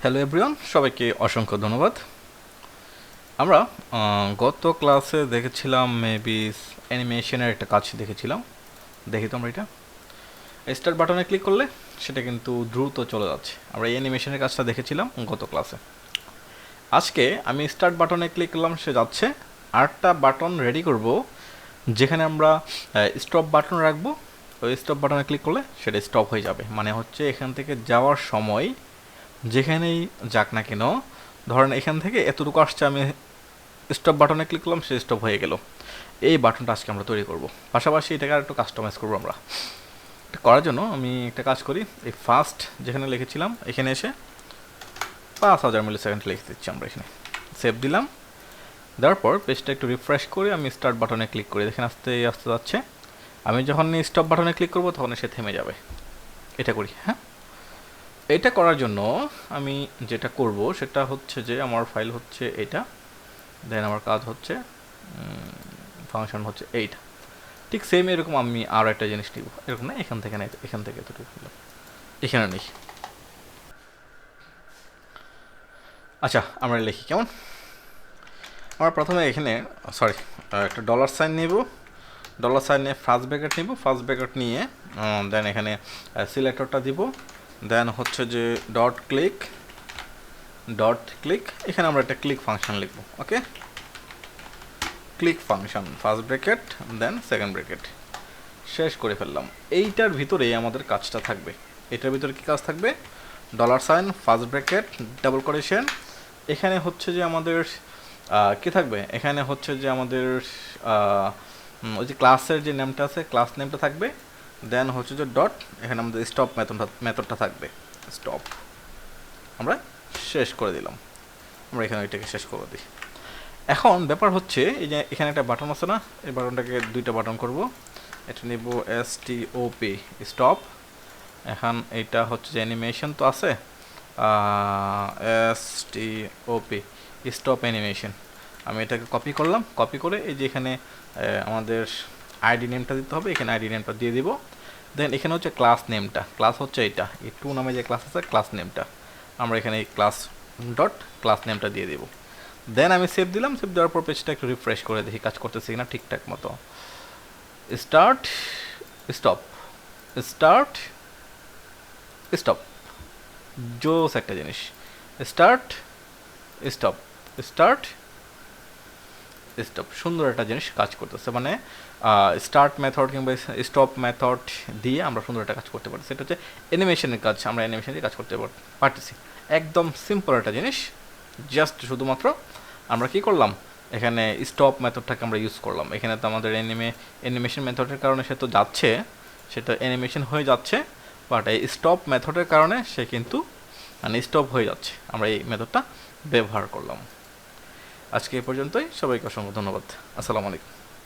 Hello everyone, সবাইকে অসংখ্য ধন্যবাদ। আমরা গত ক্লাসে দেখেছিলাম মেবি অ্যানিমেশনের একটা কাজ দেখেছিলাম। দেখি তো আমরা এটা স্টার্ট বাটনে ক্লিক করলে সেটা কিন্তু দ্রুত চলে যাচ্ছে। আমরা এই অ্যানিমেশনের কাজটা দেখেছিলাম গত ক্লাসে। আজকে আমি স্টার্ট বাটনে ক্লিক করলাম, সে যাচ্ছে। আরেকটা বাটন রেডি করব যেখানে আমরা স্টপ বাটন রাখবো। ওই স্টপ বাটনে ক্লিক করলে সেটা স্টপ হয়ে যাবে, মানে হচ্ছে এখান থেকে যাওয়ার সময় যেখানেই যাক না কেন, ধরেন এখান থেকে এতটুকু আসছে, আমি স্টপ বাটনে ক্লিক করলাম, সে স্টপ হয়ে গেল। এই বাটনটা আজকে আমরা তৈরি করব। পাশাপাশি এটাকে আর একটু কাস্টমাইজ করবো আমরা। এটা করার জন্য আমি একটা কাজ করি, এই ফার্স্ট যেখানে লিখেছিলাম এখানে এসে 5000 মিলি সেকেন্ড লিখে দিচ্ছি আমরা। এখানে সেভ দিলাম। দেওয়ার পর পেজটা একটু রিফ্রেশ করে আমি স্টার্ট বাটনে ক্লিক করি। দেখেন আস্তে আস্তে যাচ্ছে। আমি যখন স্টপ বাটনে ক্লিক করবো তখন সে থেমে যাবে। এটা করি। হ্যাঁ, এটা করার জন্য আমি যেটা করব সেটা হচ্ছে যে আমার ফাইল হচ্ছে এটা, দেন আমার কাজ হচ্ছে ফাংশন হচ্ছে এইটা। ঠিক সেম এরকম আমি আরও একটা জিনিস নিব, এরকম না, এখান থেকে না, এখান থেকে এতটুকু এখানে নেই। আচ্ছা, আমরা লিখি কেমন। আমরা প্রথমে এখানে একটা ডলার সাইন নিব। ডলার সাইন নিয়ে ফার্স্ট ব্র্যাকেট নিব। ফার্স্ট ব্র্যাকেট নিয়ে দেন এখানে সিলেক্টরটা দিব। দেন হচ্ছে যে ডট ক্লিক, এখানে আমরা একটা ক্লিক ফাংশন লিখব। Okay, click function, first bracket then second bracket, শেষ করে ফেললাম। এইটার ভিতরেই আমাদের কাজটা থাকবে। এটার ভিতরে কি কাজ থাকবে? Dollar sign, first bracket, double quotation. এখানে হচ্ছে যে আমাদের কি থাকবে? এখানে হচ্ছে যে আমাদের ওই যে ক্লাসের যে নেমটা আছে, ক্লাস নেমটা থাকবে। দেন হচ্ছে যে ডট, এখানে আমাদের স্টপ মেথডটা থাকবে। স্টপ আমরা শেষ করে দিলাম। আমরা এখানে ওইটাকে শেষ করে দিই। এখন ব্যাপার হচ্ছে এই যে এখানে একটা বাটন আছে না, এই বাটনটাকে দুইটা বাটন করব। এটা নিব STOP, স্টপ। এখন এইটা হচ্ছে যে অ্যানিমেশন তো আছে, STOP, স্টপ অ্যানিমেশন। আমি এটাকে কপি করলাম। কপি করে এই যে এখানে আমাদের আইডি নেমটা দিতে হবে, এখানে আইডি নেমটা দিয়ে দিব। দেন এখানে হচ্ছে ক্লাস নেমটা, ক্লাস হচ্ছে এইটা, এই 2 নামে যে ক্লাস আছে, ক্লাস নেমটা আমরা এখানে এই ক্লাস নেমটা দিয়ে দিব। দেন আমি সেভ দিলাম। সেভ দেওয়ার পর পেজটা একটু রিফ্রেশ করে দেখি কাজ করতেছে কিনা ঠিকঠাক মতো। স্টার্ট স্টপ, স্টার্ট স্টপ, জোস একটা জিনিস। স্টার্ট স্টপ, স্টার্ট স্টপ, সুন্দর একটা জিনিস কাজ করতেছে। মানে স্টার্ট মেথড কিংবা স্টপ মেথড দিয়ে আমরা সুন্দর একটা কাজ করতে পারি। সেটা হচ্ছে অ্যানিমেশনের কাজ, আমরা অ্যানিমেশন দিয়ে কাজ করতে পারতেছি। একদম সিম্পল একটা জিনিস। জাস্ট শুধুমাত্র আমরা কি করলাম, এখানে স্টপ মেথডটাকে আমরা ইউজ করলাম। এখানে তো আমাদের অ্যানিমেশন মেথডের কারণে সে তো যাচ্ছে, সেটা অ্যানিমেশন হয়ে যাচ্ছে, বাট এই স্টপ মেথডের কারণে সে কিন্তু মানে স্টপ হয়ে যাচ্ছে। আমরা এই মেথডটা ব্যবহার করলাম। আজকে এই পর্যন্তই। সবাইকে অসংখ্য ধন্যবাদ। আসসালামু আলাইকুম।